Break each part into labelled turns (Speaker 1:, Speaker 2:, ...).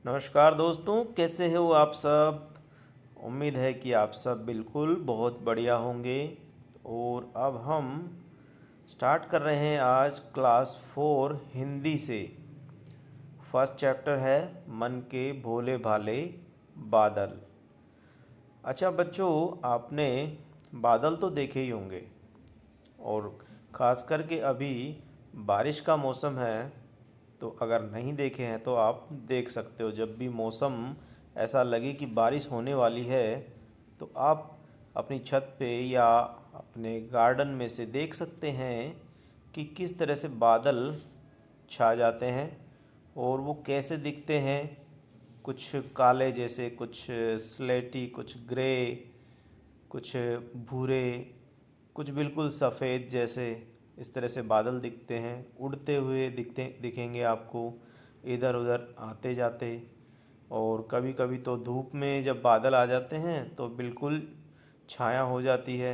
Speaker 1: नमस्कार दोस्तों, कैसे हो आप सब। उम्मीद है कि आप सब बिल्कुल बहुत बढ़िया होंगे। और अब हम स्टार्ट कर रहे हैं आज क्लास 4 हिंदी से। फर्स्ट चैप्टर है मन के भोले भाले बादल। अच्छा बच्चों, आपने बादल तो देखे ही होंगे, और ख़ास करके अभी बारिश का मौसम है। तो अगर नहीं देखे हैं तो आप देख सकते हो। जब भी मौसम ऐसा लगे कि बारिश होने वाली है, तो आप अपनी छत पे या अपने गार्डन में से देख सकते हैं कि किस तरह से बादल छा जाते हैं और वो कैसे दिखते हैं। कुछ काले जैसे, कुछ स्लेटी, कुछ ग्रे, कुछ भूरे, कुछ बिल्कुल सफ़ेद जैसे। इस तरह से बादल दिखते हैं, उड़ते हुए दिखेंगे आपको, इधर उधर आते जाते। और कभी कभी तो धूप में जब बादल आ जाते हैं तो बिल्कुल छाया हो जाती है,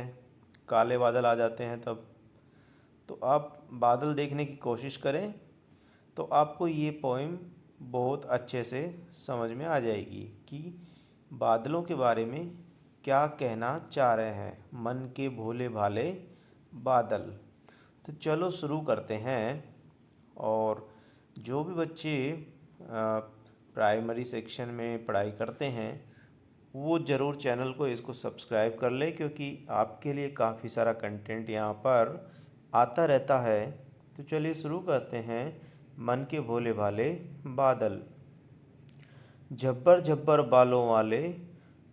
Speaker 1: काले बादल आ जाते हैं तब। तो आप बादल देखने की कोशिश करें तो आपको ये पोएम बहुत अच्छे से समझ में आ जाएगी कि बादलों के बारे में क्या कहना चाह रहे हैं मन के भोले भाले बादल। तो चलो शुरू करते हैं। और जो भी बच्चे प्राइमरी सेक्शन में पढ़ाई करते हैं वो ज़रूर चैनल को इसको सब्सक्राइब कर ले, क्योंकि आपके लिए काफ़ी सारा कंटेंट यहाँ पर आता रहता है। तो चलिए शुरू करते हैं। मन के भोले भाले बादल। झब्बर झब्बर बालों वाले,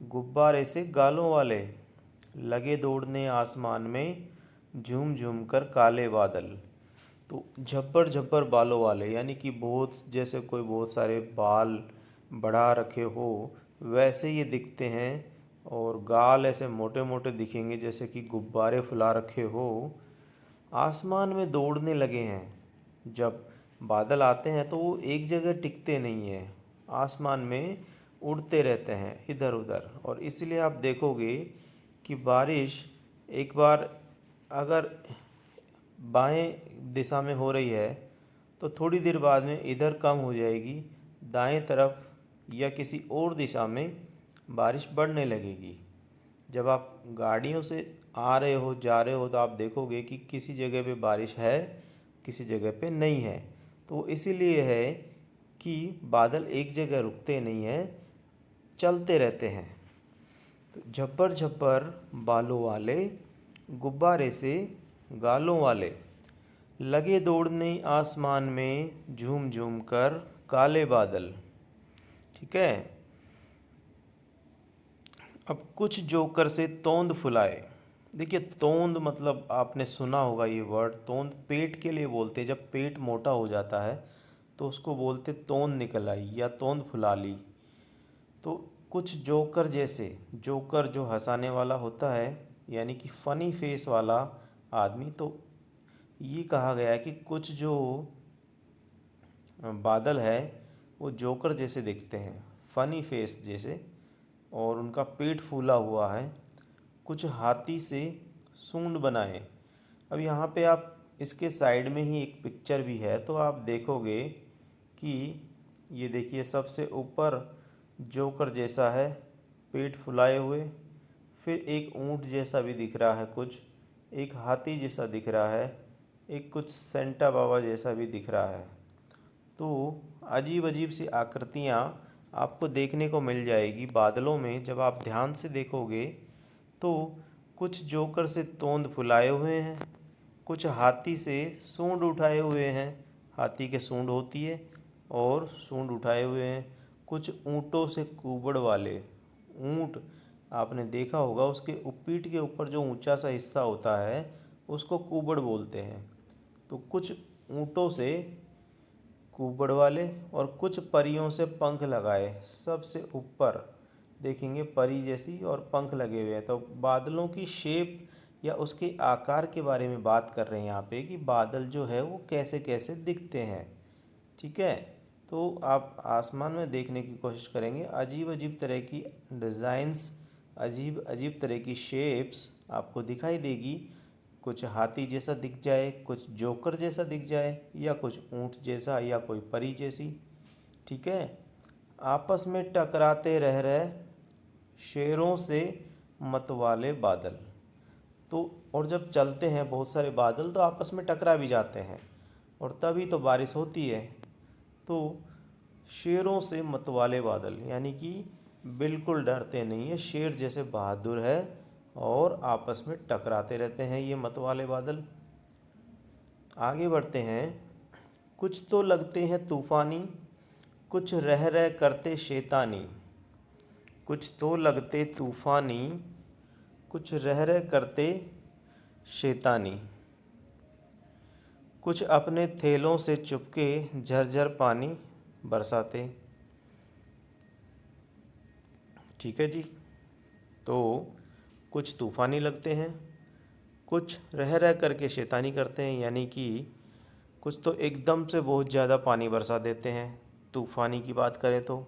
Speaker 1: गुब्बारे से गालों वाले, लगे दौड़ने आसमान में, झूम झूम कर काले बादल। तो झब्बर झब्बर बालों वाले यानी कि बहुत, जैसे कोई बहुत सारे बाल बढ़ा रखे हो वैसे ये दिखते हैं। और गाल ऐसे मोटे मोटे दिखेंगे जैसे कि गुब्बारे फुला रखे हो। आसमान में दौड़ने लगे हैं। जब बादल आते हैं तो वो एक जगह टिकते नहीं हैं, आसमान में उड़ते रहते हैं इधर उधर। और इसलिए आप देखोगे कि बारिश एक बार अगर बाएं दिशा में हो रही है तो थोड़ी देर बाद में इधर कम हो जाएगी, दाएं तरफ या किसी और दिशा में बारिश बढ़ने लगेगी। जब आप गाड़ियों से आ रहे हो, जा रहे हो, तो आप देखोगे कि किसी जगह पे बारिश है, किसी जगह पे नहीं है। तो इसीलिए है कि बादल एक जगह रुकते नहीं हैं, चलते रहते हैं। तो झप्पर झप्पर बालों वाले, गुब्बारे से गालों वाले, लगे दौड़ने आसमान में, झूम झूम कर काले बादल। ठीक है। अब कुछ जोकर से तोंद फुलाए। देखिए, तोंद मतलब आपने सुना होगा ये वर्ड। तोंद पेट के लिए बोलते हैं। जब पेट मोटा हो जाता है तो उसको बोलते तोंद निकल आई या तोंद फुला ली। तो कुछ जोकर जैसे, जोकर जो हंसाने वाला होता है यानी कि फ़नी फेस वाला आदमी। तो ये कहा गया है कि कुछ जो बादल है वो जोकर जैसे दिखते हैं, फ़नी फेस जैसे, और उनका पेट फूला हुआ है। कुछ हाथी से सूंड बनाए। अब यहाँ पे आप इसके साइड में ही एक पिक्चर भी है, तो आप देखोगे कि ये देखिए सबसे ऊपर जोकर जैसा है, पेट फुलाए हुए। फिर एक ऊंट जैसा भी दिख रहा है, कुछ एक हाथी जैसा दिख रहा है, एक कुछ सेंटा बाबा जैसा भी दिख रहा है। तो अजीब अजीब सी आकृतियाँ आपको देखने को मिल जाएगी बादलों में। जब आप ध्यान से देखोगे तो कुछ जोकर से तोंद फुलाए हुए हैं, कुछ हाथी से सूंड उठाए हुए हैं, हाथी के सूंड होती है और सूंड उठाए हुए हैं। कुछ ऊँटों से कुबड़ वाले, ऊँट आपने देखा होगा, उसके पीठ के ऊपर जो ऊंचा सा हिस्सा होता है उसको कुबड़ बोलते हैं। तो कुछ ऊँटों से कुबड़ वाले, और कुछ परियों से पंख लगाए। सबसे ऊपर देखेंगे परी जैसी और पंख लगे हुए हैं। तो बादलों की शेप या उसके आकार के बारे में बात कर रहे हैं यहाँ पे कि बादल जो है वो कैसे कैसे दिखते हैं। ठीक है। तो आप आसमान में देखने की कोशिश करेंगे, अजीब अजीब तरह की डिज़ाइंस, अजीब अजीब तरह की शेप्स आपको दिखाई देगी। कुछ हाथी जैसा दिख जाए, कुछ जोकर जैसा दिख जाए, या कुछ ऊँट जैसा, या कोई परी जैसी। ठीक है। आपस में टकराते रह रहे शेरों से मतवाले बादल। तो और जब चलते हैं बहुत सारे बादल तो आपस में टकरा भी जाते हैं और तभी तो बारिश होती है। तो शेरों से मतवाले बादल यानी कि बिल्कुल डरते नहीं है, शेर जैसे बहादुर है और आपस में टकराते रहते हैं ये मतवाले बादल। आगे बढ़ते हैं। कुछ तो लगते हैं तूफानी, कुछ रह रह करते शैतानी। कुछ तो लगते तूफानी, कुछ रह रह करते शैतानी। कुछ अपने थैलों से चुपके झरझर पानी बरसाते। ठीक है जी। तो कुछ तूफानी लगते हैं, कुछ रह रह करके शैतानी करते हैं, यानी कि कुछ तो एकदम से बहुत ज़्यादा पानी बरसा देते हैं तूफानी की बात करें तो।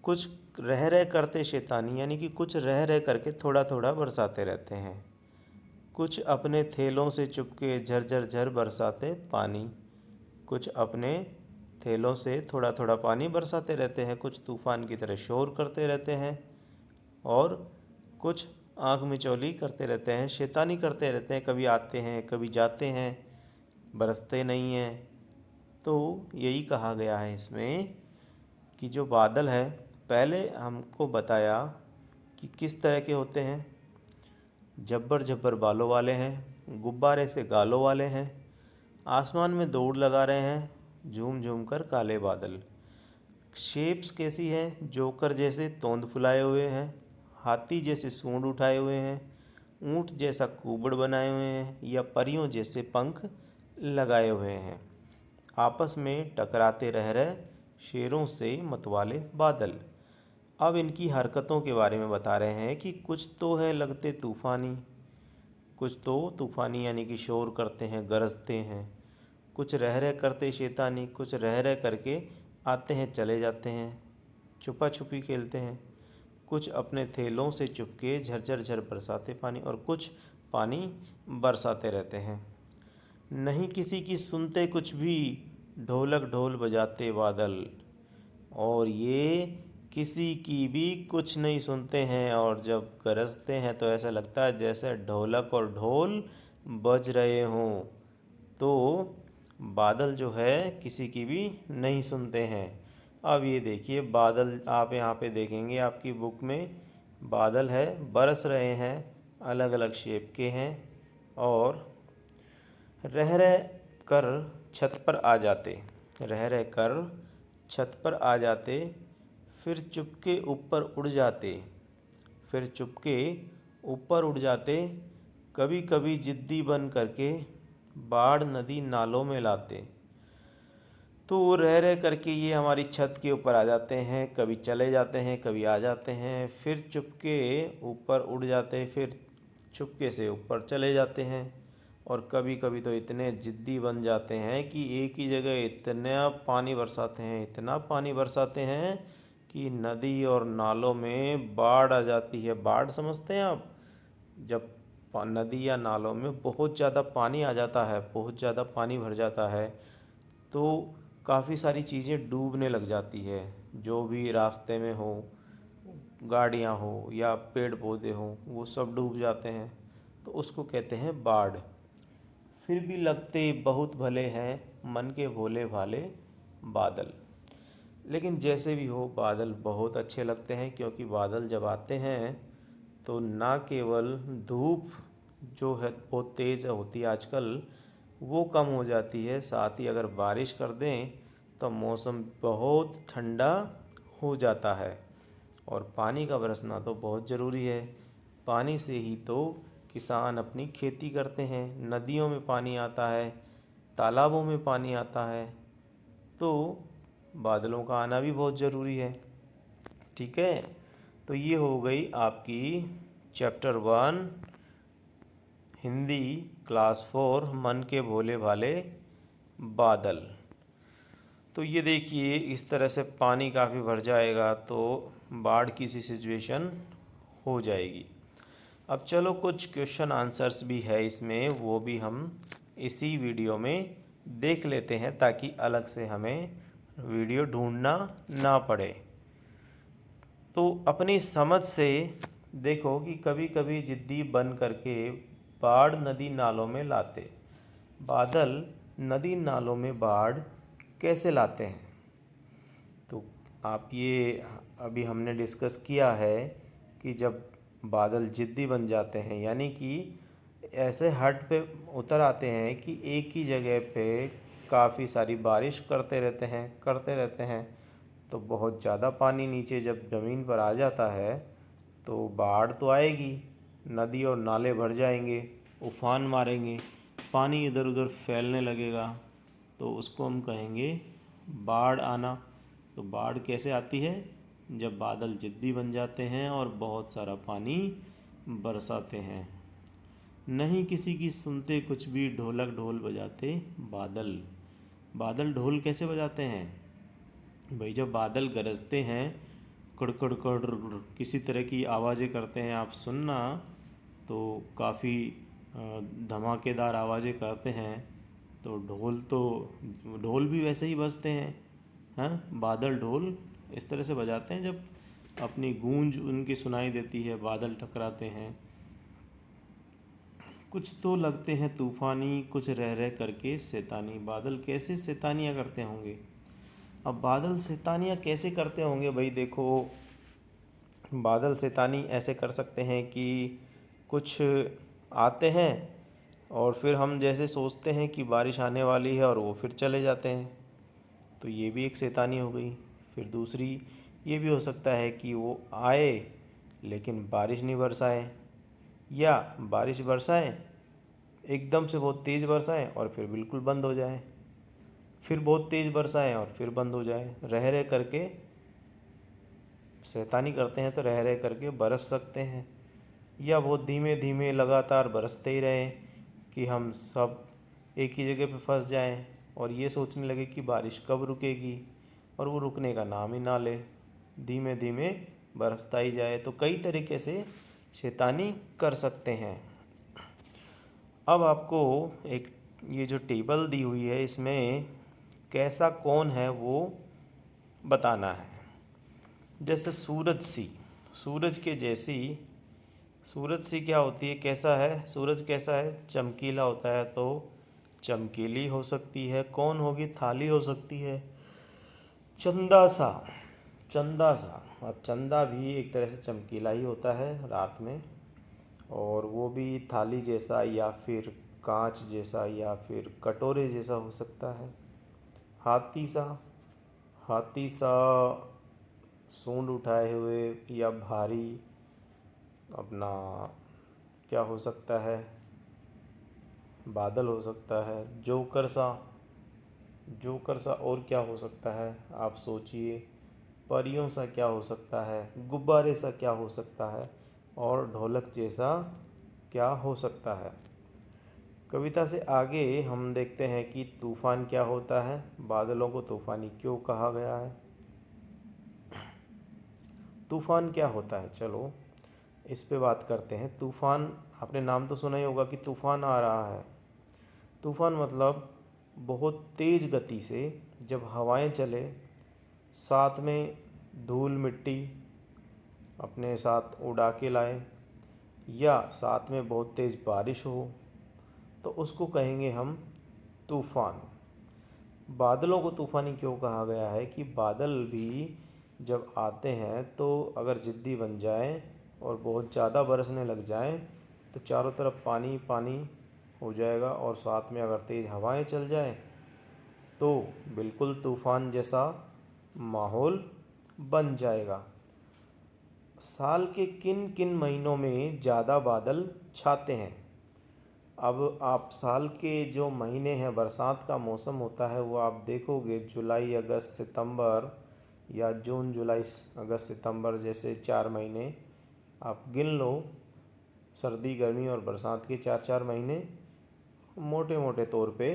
Speaker 1: कुछ रह रह करते शैतानी यानी कि कुछ रह रह करके थोड़ा थोड़ा बरसाते रहते हैं। कुछ अपने थैलों से चुपके झरझर झर बरसाते पानी। कुछ अपने थैलों से थोड़ा थोड़ा पानी बरसाते रहते हैं, कुछ तूफान की तरह शोर करते रहते हैं और कुछ आँख मिचौली करते रहते हैं, शैतानी करते रहते हैं। कभी आते हैं कभी जाते हैं, बरसते नहीं हैं। तो यही कहा गया है इसमें कि जो बादल है, पहले हमको बताया कि किस तरह के होते हैं। जब्बर जब्बर बालों वाले हैं, गुब्बारे से गालों वाले हैं, आसमान में दौड़ लगा रहे हैं झूम झूम कर काले बादल। शेप्स कैसी हैं, जोकर जैसे तोंद फुलाए हुए हैं, हाथी जैसे सूंड उठाए हुए हैं, ऊँट जैसा कुबड़ बनाए हुए हैं या परियों जैसे पंख लगाए हुए हैं। आपस में टकराते रह रहे शेरों से मतवाले बादल। अब इनकी हरकतों के बारे में बता रहे हैं कि कुछ तो है लगते तूफ़ानी, कुछ तो तूफ़ानी यानी कि शोर करते हैं, गरजते हैं। कुछ रह रह करते शैतानी, कुछ रह रह करके आते हैं चले जाते हैं, छुपा छुपी खेलते हैं। कुछ अपने थैलों से चुपके झरझर झर बरसाते पानी और कुछ पानी बरसाते रहते हैं। नहीं किसी की सुनते कुछ भी, ढोलक ढोल बजाते बादल। और ये किसी की भी कुछ नहीं सुनते हैं और जब गरजते हैं तो ऐसा लगता है जैसे ढोलक और ढोल बज रहे हों। तो बादल जो है किसी की भी नहीं सुनते हैं। अब ये देखिए बादल, आप यहाँ पे देखेंगे आपकी बुक में बादल है, बरस रहे हैं, अलग अलग शेप के हैं और रह रह कर छत पर आ जाते, रह रह कर छत पर आ जाते, फिर चुपके ऊपर उड़ जाते, फिर चुपके ऊपर उड़ जाते, कभी कभी जिद्दी बन करके बाढ़ नदी नालों में लाते। तो वो रह रह करके ये हमारी छत के ऊपर आ जाते हैं, कभी चले जाते हैं कभी आ जाते हैं, फिर चुपके ऊपर उड़ जाते, फिर चुपके से ऊपर चले जाते हैं। और कभी कभी तो इतने ज़िद्दी बन जाते हैं कि एक ही जगह इतना पानी बरसाते हैं, इतना पानी बरसाते हैं कि नदी और नालों में बाढ़ आ जाती है। बाढ़ समझते हैं आप? जब नदी या नालों में बहुत ज़्यादा पानी आ जाता है, बहुत ज़्यादा पानी भर जाता है तो काफ़ी सारी चीज़ें डूबने लग जाती है। जो भी रास्ते में हो, गाड़ियाँ हो या पेड़ पौधे हों, वो सब डूब जाते हैं। तो उसको कहते हैं बाढ़। फिर भी लगते बहुत भले हैं मन के भोले भाले बादल। लेकिन जैसे भी हो बादल बहुत अच्छे लगते हैं, क्योंकि बादल जब आते हैं तो ना केवल धूप जो है बहुत तेज़ होती है आजकल वो कम हो जाती है, साथ ही अगर बारिश कर दें तो मौसम बहुत ठंडा हो जाता है। और पानी का बरसना तो बहुत ज़रूरी है। पानी से ही तो किसान अपनी खेती करते हैं। नदियों में पानी आता है, तालाबों में पानी आता है, तो बादलों का आना भी बहुत ज़रूरी है। ठीक है, तो ये हो गई आपकी चैप्टर 1 हिंदी क्लास 4 मन के भोले भाले बादल। तो ये देखिए इस तरह से पानी काफ़ी भर जाएगा तो बाढ़ की सी सिचुएशन हो जाएगी। अब चलो कुछ क्वेश्चन आंसर्स भी है इसमें, वो भी हम इसी वीडियो में देख लेते हैं ताकि अलग से हमें वीडियो ढूंढना ना पड़े। तो अपनी समझ से देखो कि कभी कभी जिद्दी बन करके बाढ़ नदी नालों में लाते। बादल नदी नालों में बाढ़ कैसे लाते हैं? तो आप ये अभी हमने डिस्कस किया है कि जब बादल जिद्दी बन जाते हैं, यानी कि ऐसे हट पे उतर आते हैं कि एक ही जगह पे काफ़ी सारी बारिश करते रहते हैं, तो बहुत ज़्यादा पानी नीचे जब ज़मीन पर आ जाता है तो बाढ़ तो आएगी, नदी और नाले भर जाएंगे, उफान मारेंगे, पानी इधर उधर फैलने लगेगा, तो उसको हम कहेंगे बाढ़ आना। तो बाढ़ कैसे आती है? जब बादल जिद्दी बन जाते हैं और बहुत सारा पानी बरसाते हैं। नहीं किसी की सुनते कुछ भी, ढोलक ढोल बजाते बादल। बादल ढोल कैसे बजाते हैं भाई? जब बादल गरजते हैं, कड़कड़ कड़ किसी तरह की आवाज़ें करते हैं, आप सुनना तो काफ़ी धमाकेदार आवाज़ें करते हैं। तो ढोल भी वैसे ही बजते हैं। हाँ, बादल ढोल इस तरह से बजाते हैं जब अपनी गूंज उनकी सुनाई देती है, बादल टकराते हैं। कुछ तो लगते हैं तूफानी, कुछ रह रह करके शैतानी। बादल कैसे शैतानियाँ करते होंगे? अब बादल शैतानियाँ कैसे करते होंगे भाई? देखो, बादल शैतानी ऐसे कर सकते हैं कि कुछ आते हैं और फिर हम जैसे सोचते हैं कि बारिश आने वाली है और वो फिर चले जाते हैं, तो ये भी एक शैतानी हो गई। फिर दूसरी ये भी हो सकता है कि वो आए लेकिन बारिश नहीं बरसाए, या बारिश बरसाए एकदम से बहुत तेज़ बरसाए और फिर बिल्कुल बंद हो जाए, फिर बहुत तेज़ बरसाए और फिर बंद हो जाए। रह रह करके शैतानी करते हैं तो रह रह करके बरस सकते हैं, या बहुत धीमे धीमे लगातार बरसते ही रहें कि हम सब एक ही जगह पे फंस जाएं और ये सोचने लगे कि बारिश कब रुकेगी, और वो रुकने का नाम ही ना ले, धीमे धीमे बरसता ही जाए। तो कई तरीके से शैतानी कर सकते हैं। अब आपको एक ये जो टेबल दी हुई है, इसमें कैसा कौन है वो बताना है। जैसे सूरज सी, सूरज के जैसी, सूरज सी क्या होती है, कैसा है सूरज? कैसा है? चमकीला होता है, तो चमकीली हो सकती है। कौन होगी? थाली हो सकती है। चंदा सा, चंदा सा। अब चंदा भी एक तरह से चमकीला ही होता है रात में, और वो भी थाली जैसा या फिर कांच जैसा या फिर कटोरे जैसा हो सकता है। हाथी सा, हाथी सा सूंड उठाए हुए या भारी, अपना क्या हो सकता है? बादल हो सकता है। जोकर सा, जोकर सा और क्या हो सकता है? आप सोचिए। परियों सा क्या हो सकता है? गुब्बारे सा क्या हो सकता है? और ढोलक जैसा क्या हो सकता है? कविता से आगे हम देखते हैं कि तूफान क्या होता है, बादलों को तूफानी क्यों कहा गया है। तूफान क्या होता है, चलो इस पे बात करते हैं। तूफान, आपने नाम तो सुना ही होगा कि तूफान आ रहा है। तूफान मतलब बहुत तेज़ गति से जब हवाएं चले, साथ में धूल मिट्टी अपने साथ उड़ा के लाए, या साथ में बहुत तेज़ बारिश हो, तो उसको कहेंगे हम तूफ़ान। बादलों को तूफ़ानी क्यों कहा गया है कि बादल भी जब आते हैं तो अगर ज़िद्दी बन जाए और बहुत ज़्यादा बरसने लग जाए तो चारों तरफ पानी पानी हो जाएगा, और साथ में अगर तेज़ हवाएं चल जाए तो बिल्कुल तूफ़ान जैसा माहौल बन जाएगा। साल के किन किन महीनों में ज़्यादा बादल छाते हैं? अब आप साल के जो महीने हैं, बरसात का मौसम होता है, वो आप देखोगे जुलाई अगस्त सितंबर, या जून जुलाई अगस्त सितंबर जैसे 4 महीने आप गिन लो। सर्दी गर्मी और बरसात के 4 4 महीने मोटे मोटे तौर पे,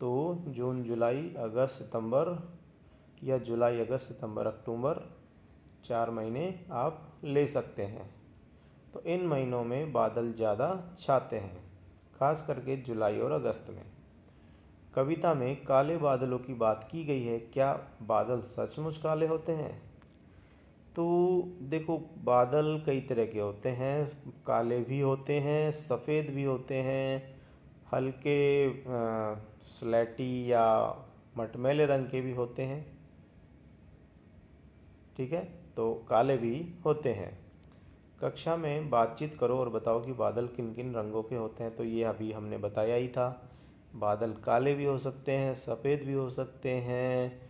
Speaker 1: तो जून जुलाई अगस्त सितंबर, या जुलाई अगस्त सितंबर अक्टूबर, 4 महीने आप ले सकते हैं। तो इन महीनों में बादल ज़्यादा छाते हैं, खास करके जुलाई और अगस्त में। कविता में काले बादलों की बात की गई है। क्या बादल सचमुच काले होते हैं? तो देखो, बादल कई तरह के होते हैं। काले भी होते हैं, सफ़ेद भी होते हैं, हल्के स्लेटी या मटमैले रंग के भी होते हैं। ठीक है, तो काले भी होते हैं। कक्षा में बातचीत करो और बताओ कि बादल किन किन रंगों के होते हैं। तो ये अभी हमने बताया ही था। बादल काले भी हो सकते हैं, सफ़ेद भी हो सकते हैं,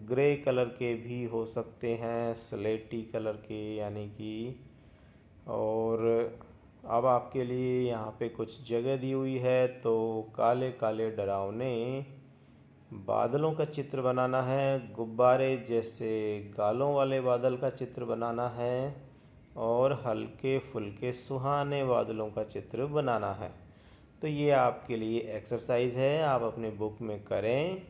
Speaker 1: ग्रे कलर के भी हो सकते हैं, स्लेटी कलर के यानी कि। और अब आपके लिए यहाँ पे कुछ जगह दी हुई है, तो काले काले डरावने बादलों का चित्र बनाना है, गुब्बारे जैसे गालों वाले बादल का चित्र बनाना है, और हल्के फुल्के सुहाने बादलों का चित्र बनाना है। तो ये आपके लिए एक्सरसाइज है, आप अपने बुक में करें।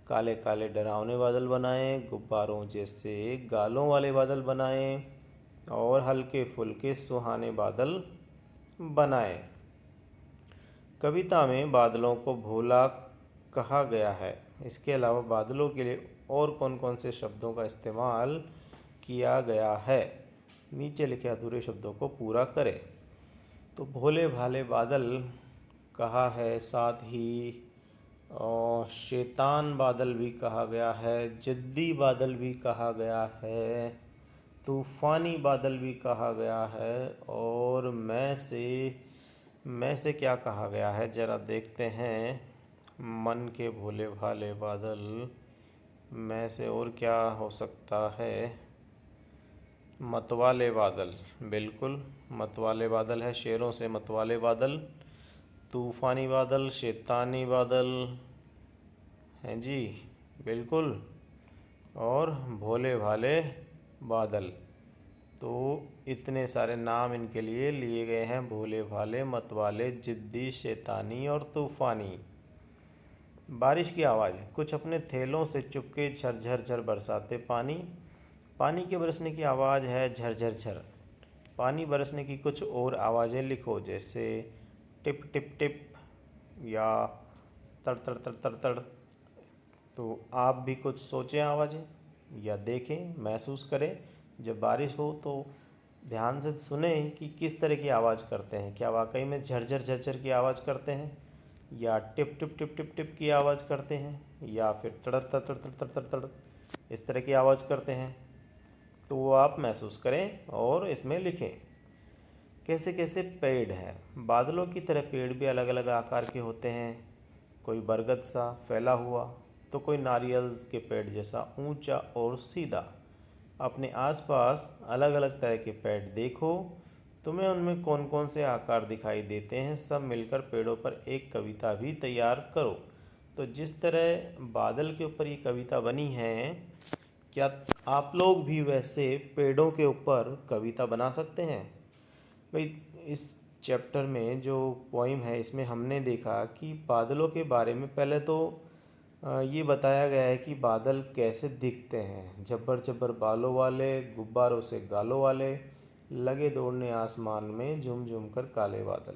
Speaker 1: काले काले डरावने बादल बनाएं, गुब्बारों जैसे गालों वाले बादल बनाएं, और हल्के फुल्के सुहाने बादल बनाएं। कविता में बादलों को भोला कहा गया है। इसके अलावा बादलों के लिए और कौन कौन से शब्दों का इस्तेमाल किया गया है? नीचे लिखे अधूरे शब्दों को पूरा करें। तो भोले भाले बादल कहा है, साथ ही शैतान बादल भी कहा गया है, जिद्दी बादल भी कहा गया है, तूफ़ानी बादल भी कहा गया है, और मैं से क्या कहा गया है ज़रा देखते हैं। मन के भोले भाले बादल, मैं से और क्या हो सकता है? मतवाले बादल, बिल्कुल मतवाले बादल है, शेरों से मतवाले बादल। तूफ़ानी बादल, शैतानी बादल हैं जी, बिल्कुल। और भोले भाले बादल। तो इतने सारे नाम इनके लिए लिए गए हैं, भोले भाले, मतवाले, जिद्दी, शैतानी और तूफ़ानी। बारिश की आवाज़, कुछ अपने थैलों से चुपके झरझर झर बरसाते पानी। पानी के बरसने की आवाज़ है झरझर झर। पानी बरसने की कुछ और आवाज़ें लिखो, जैसे टिप टिप टिप या तड़ तड़ तड़ तड़ तड़। तो आप भी कुछ सोचें आवाज़ें, या देखें, महसूस करें। जब बारिश हो तो ध्यान से सुने कि किस तरह की आवाज़ करते हैं। क्या वाकई में झरझर झरझर की आवाज़ करते हैं, या tip tip tip tip tip की आवाज़ करते हैं, या फिर तड़ तड़ तड़ तड़ तड़ तड़ इस तरह की आवाज़ करते हैं? तो वो आप महसूस करें और इसमें लिखें। कैसे कैसे पेड़ हैं, बादलों की तरह पेड़ भी अलग अलग आकार के होते हैं। कोई बरगद सा फैला हुआ, तो कोई नारियल के पेड़ जैसा ऊंचा और सीधा। अपने आसपास अलग अलग तरह के पेड़ देखो, तुम्हें उनमें कौन कौन से आकार दिखाई देते हैं। सब मिलकर पेड़ों पर एक कविता भी तैयार करो। तो जिस तरह बादल के ऊपर ये कविता बनी है, क्या आप लोग भी वैसे पेड़ों के ऊपर कविता बना सकते हैं? भाई, इस चैप्टर में जो पोइम है, इसमें हमने देखा कि बादलों के बारे में पहले तो ये बताया गया है कि बादल कैसे दिखते हैं। जब्बर जब्बर बालों वाले, गुब्बारों से गालों वाले, लगे दौड़ने आसमान में, झूम झूम कर काले बादल।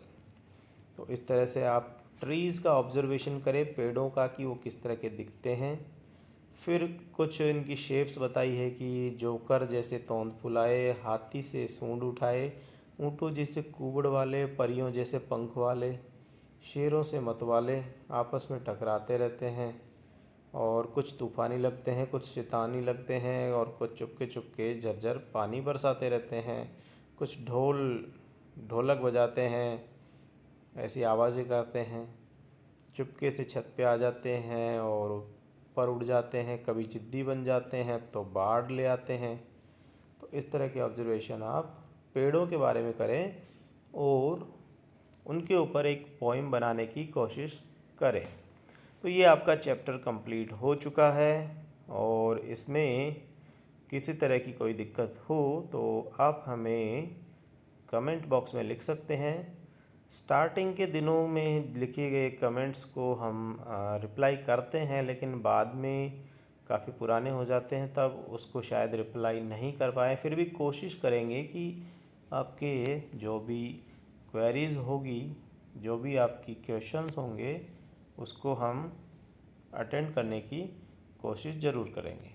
Speaker 1: तो इस तरह से आप ट्रीज़ का ऑब्जर्वेशन करें, पेड़ों का, कि वो किस तरह के दिखते हैं। फिर कुछ इनकी शेप्स बताई है कि जोकर जैसे तोंद फुलाए, हाथी से सूंड उठाए, ऊँटों जैसे कुबड़ वाले, परियों जैसे पंख वाले, शेरों से मतवाले, आपस में टकराते रहते हैं, और कुछ तूफ़ानी लगते हैं, कुछ शैतानी लगते हैं, और कुछ चुपके चुपके झरझर पानी बरसाते रहते हैं। कुछ ढोलक बजाते हैं, ऐसी आवाज़ें करते हैं, चुपके से छत पे आ जाते हैं और ऊपर उड़ जाते हैं, कभी जिद्दी बन जाते हैं तो बाढ़ ले आते हैं। तो इस तरह के ऑब्जर्वेशन आप पेड़ों के बारे में करें और उनके ऊपर एक पोइम बनाने की कोशिश करें। तो ये आपका चैप्टर कंप्लीट हो चुका है, और इसमें किसी तरह की कोई दिक्कत हो तो आप हमें कमेंट बॉक्स में लिख सकते हैं। स्टार्टिंग के दिनों में लिखे गए कमेंट्स को हम रिप्लाई करते हैं, लेकिन बाद में काफ़ी पुराने हो जाते हैं, तब उसको शायद रिप्लाई नहीं कर पाए। फिर भी कोशिश करेंगे कि आपके जो भी क्वेरीज़ होगी, जो भी आपकी क्वेश्चंस होंगे, उसको हम अटेंड करने की कोशिश ज़रूर करेंगे।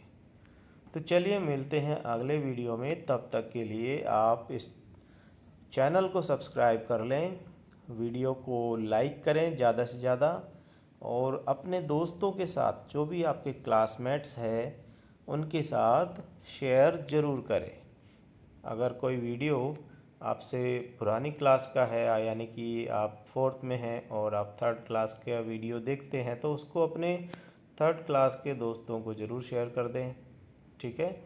Speaker 1: तो चलिए मिलते हैं अगले वीडियो में, तब तक के लिए आप इस चैनल को सब्सक्राइब कर लें, वीडियो को लाइक करें ज़्यादा से ज़्यादा, और अपने दोस्तों के साथ जो भी आपके क्लासमेट्स हैं उनके साथ शेयर ज़रूर करें। अगर कोई वीडियो आपसे पुरानी क्लास का है, यानी कि आप फोर्थ में हैं और आप थर्ड क्लास का वीडियो देखते हैं, तो उसको अपने थर्ड क्लास के दोस्तों को ज़रूर शेयर कर दें, ठीक है।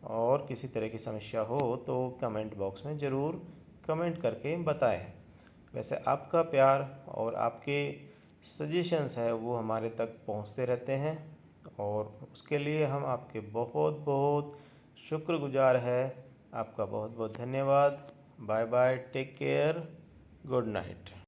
Speaker 1: और किसी तरह की समस्या हो तो कमेंट बॉक्स में ज़रूर कमेंट करके बताएं। वैसे आपका प्यार और आपके सजेशंस है वो हमारे तक पहुंचते रहते हैं, और उसके लिए हम आपके बहुत बहुत शुक्रगुजार है। आपका बहुत बहुत धन्यवाद। Bye bye, take care, good night.